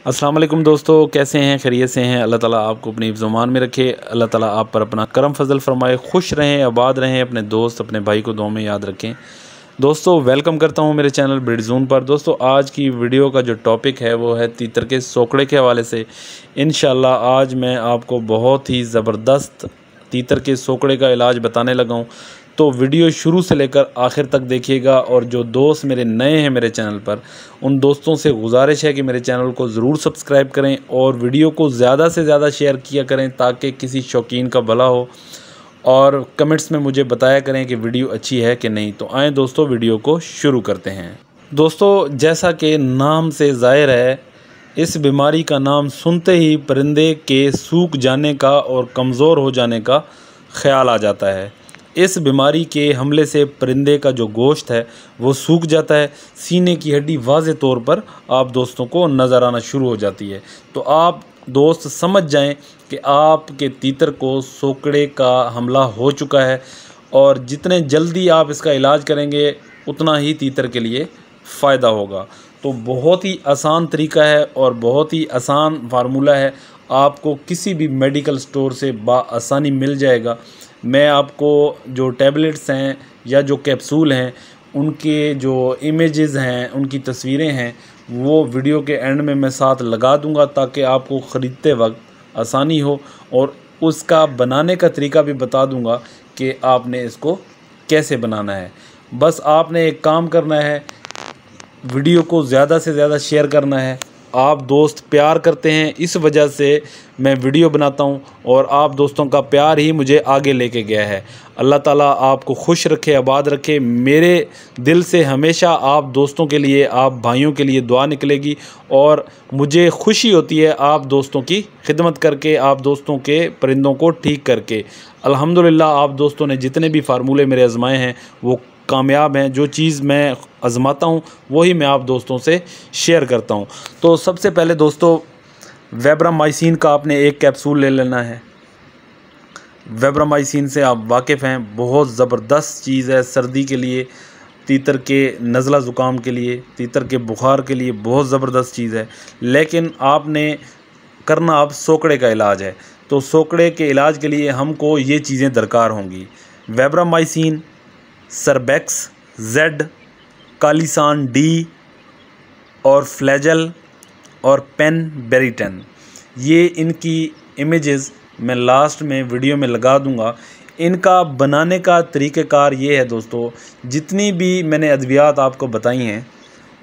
अस्सलाम वालेकुम दोस्तों, कैसे हैं? खैरियत से हैं? अल्लाह ताला आपको अपनी ज़ुबान में रखे। अल्लाह ताला आप पर अपना करम फजल फरमाए। खुश रहें, आबाद रहें, अपने दोस्त अपने भाई को दुआ में याद रखें। दोस्तों वेलकम करता हूं मेरे चैनल ब्रिड ज़ोन पर। दोस्तों आज की वीडियो का जो टॉपिक है वो है तीतर के सोकड़े के हवाले से। इंशाल्लाह आज मैं आपको बहुत ही ज़बरदस्त तीतर के सोकड़े का इलाज बताने लगा हूं, तो वीडियो शुरू से लेकर आखिर तक देखिएगा। और जो दोस्त मेरे नए हैं मेरे चैनल पर, उन दोस्तों से गुजारिश है कि मेरे चैनल को ज़रूर सब्सक्राइब करें और वीडियो को ज़्यादा से ज़्यादा शेयर किया करें ताकि किसी शौकीन का भला हो। और कमेंट्स में मुझे बताया करें कि वीडियो अच्छी है कि नहीं। तो आएँ दोस्तों वीडियो को शुरू करते हैं। दोस्तों जैसा कि नाम से ज़ाहिर है, इस बीमारी का नाम सुनते ही परिंदे के सूख जाने का और कमज़ोर हो जाने का ख्याल आ जाता है। इस बीमारी के हमले से परिंदे का जो गोश्त है वो सूख जाता है, सीने की हड्डी वाज़े तौर पर आप दोस्तों को नज़र आना शुरू हो जाती है। तो आप दोस्त समझ जाएं कि आपके तीतर को सोकड़े का हमला हो चुका है, और जितने जल्दी आप इसका इलाज करेंगे उतना ही तीतर के लिए फ़ायदा होगा। तो बहुत ही आसान तरीका है और बहुत ही आसान फार्मूला है, आपको किसी भी मेडिकल स्टोर से बआसानी मिल जाएगा। मैं आपको जो टैबलेट्स हैं या जो कैप्सूल हैं उनके जो इमेजेस हैं, उनकी तस्वीरें हैं, वो वीडियो के एंड में मैं साथ लगा दूंगा ताकि आपको ख़रीदते वक्त आसानी हो, और उसका बनाने का तरीका भी बता दूंगा कि आपने इसको कैसे बनाना है। बस आपने एक काम करना है, वीडियो को ज़्यादा से ज़्यादा शेयर करना है। आप दोस्त प्यार करते हैं, इस वजह से मैं वीडियो बनाता हूं, और आप दोस्तों का प्यार ही मुझे आगे लेके गया है। अल्लाह ताला आपको खुश रखे, आबाद रखे। मेरे दिल से हमेशा आप दोस्तों के लिए, आप भाइयों के लिए दुआ निकलेगी, और मुझे खुशी होती है आप दोस्तों की खिदमत करके, आप दोस्तों के परिंदों को ठीक करके। अल्हम्दुलिल्लाह आप दोस्तों ने जितने भी फार्मूले मेरे आजमाए हैं वो कामयाब हैं। जो चीज़ मैं आजमाता हूँ वही मैं आप दोस्तों से शेयर करता हूँ। तो सबसे पहले दोस्तों वेब्रामाइसिन का आपने एक कैप्सूल ले लेना है। वेब्रामाइसिन से आप वाकिफ़ हैं, बहुत ज़बरदस्त चीज़ है सर्दी के लिए, तीतर के नज़ला ज़ुकाम के लिए, तीतर के बुखार के लिए बहुत ज़बरदस्त चीज़ है। लेकिन आपने करना अब सोकड़े का इलाज है, तो सोकड़े के इलाज के लिए हमको ये चीज़ें दरकार होंगी: वेब्रामाइसिन, सरबैक्स जेड, कालीसान डी और फ्लैजल और पेनबेरिटन। ये इनकी इमेजेस मैं लास्ट में वीडियो में लगा दूंगा। इनका बनाने का तरीक़ाकार ये है दोस्तों, जितनी भी मैंने अद्वियात आपको बताई हैं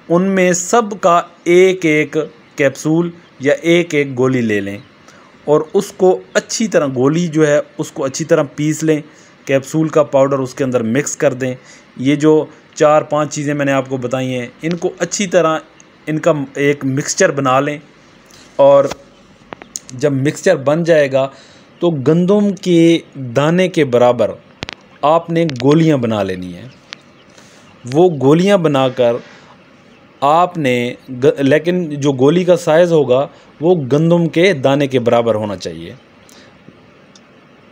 उनमें सब का एक एक कैप्सूल या एक एक गोली ले लें, और उसको अच्छी तरह, गोली जो है उसको अच्छी तरह पीस लें, कैप्सूल का पाउडर उसके अंदर मिक्स कर दें। ये जो 4-5 चीज़ें मैंने आपको बताई हैं इनको अच्छी तरह इनका एक मिक्सचर बना लें, और जब मिक्सचर बन जाएगा तो गंदम के दाने के बराबर आपने गोलियां बना लेनी है। वो गोलियां बनाकर आपने लेकिन जो गोली का साइज़ होगा वो गंदम के दाने के बराबर होना चाहिए।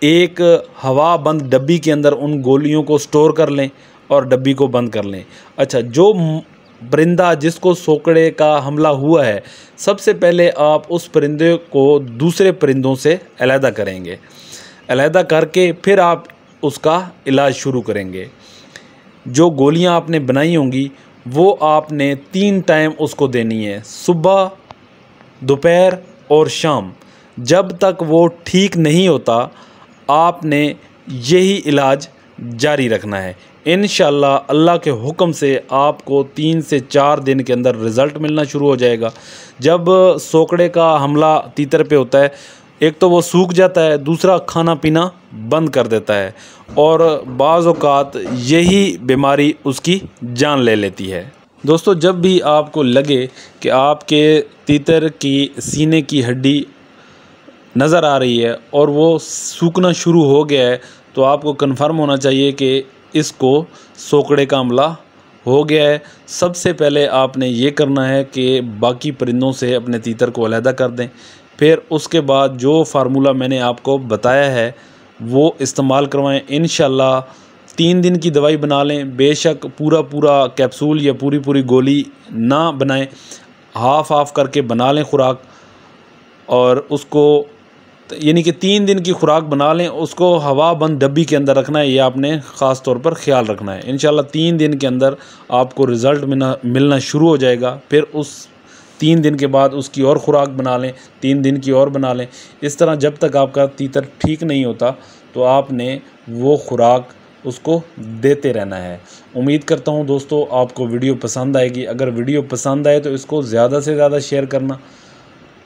एक हवा बंद डब्बी के अंदर उन गोलियों को स्टोर कर लें और डब्बी को बंद कर लें। अच्छा, जो परिंदा जिसको सोकड़े का हमला हुआ है, सबसे पहले आप उस परिंदे को दूसरे परिंदों से अलहदा करेंगे। अलहदा करके फिर आप उसका इलाज शुरू करेंगे। जो गोलियां आपने बनाई होंगी वो आपने 3 टाइम उसको देनी है, सुबह, दोपहर और शाम। जब तक वो ठीक नहीं होता आपने यही इलाज जारी रखना है। इंशाअल्लाह अल्लाह के हुक्म से आपको 3 से 4 दिन के अंदर रिज़ल्ट मिलना शुरू हो जाएगा। जब सोकड़े का हमला तीतर पे होता है, एक तो वो सूख जाता है, दूसरा खाना पीना बंद कर देता है, और बाज़ औक़ात यही बीमारी उसकी जान ले लेती है। दोस्तों जब भी आपको लगे कि आपके तीतर की सीने की हड्डी नज़र आ रही है और वो सूखना शुरू हो गया है, तो आपको कंफर्म होना चाहिए कि इसको सोकड़े का हमला हो गया है। सबसे पहले आपने ये करना है कि बाकी परिंदों से अपने तीतर को अलहदा कर दें। फिर उसके बाद जो फार्मूला मैंने आपको बताया है वो इस्तेमाल करवाएं। इंशाल्लाह 3 दिन की दवाई बना लें। बेशक पूरा कैप्सूल या पूरी गोली ना बनाएं, हाफ़ करके बना लें खुराक, और उसको यानी कि 3 दिन की खुराक बना लें। उसको हवा बंद डब्बी के अंदर रखना है, ये आपने ख़ास तौर पर ख्याल रखना है। इंशाल्लाह 3 दिन के अंदर आपको रिज़ल्ट मिलना शुरू हो जाएगा। फिर उस 3 दिन के बाद उसकी और ख़ुराक बना लें, 3 दिन की और बना लें। इस तरह जब तक आपका तीतर ठीक नहीं होता तो आपने वो खुराक उसको देते रहना है। उम्मीद करता हूँ दोस्तों आपको वीडियो पसंद आएगी। अगर वीडियो पसंद आए तो इसको ज़्यादा से ज़्यादा शेयर करना।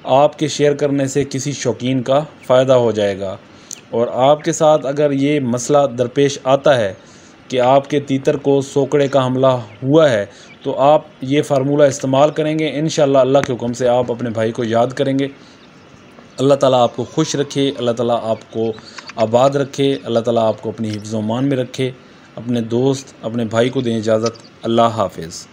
आपके शेयर करने से किसी शौकीन का फ़ायदा हो जाएगा। और आपके साथ अगर ये मसला दरपेश आता है कि आपके तीतर को सोकड़े का हमला हुआ है, तो आप ये फार्मूला इस्तेमाल करेंगे, इंशाअल्लाह अल्लाह के हुक्म से आप अपने भाई को याद करेंगे। अल्लाह ताला आपको खुश रखे, अल्लाह ताला आपको आबाद रखे, अल्लाह ताला आपको अपनी हिफ्ज़-ओ-मान में रखे। अपने दोस्त अपने भाई को दें इजाज़त। अल्लाह हाफ़िज़।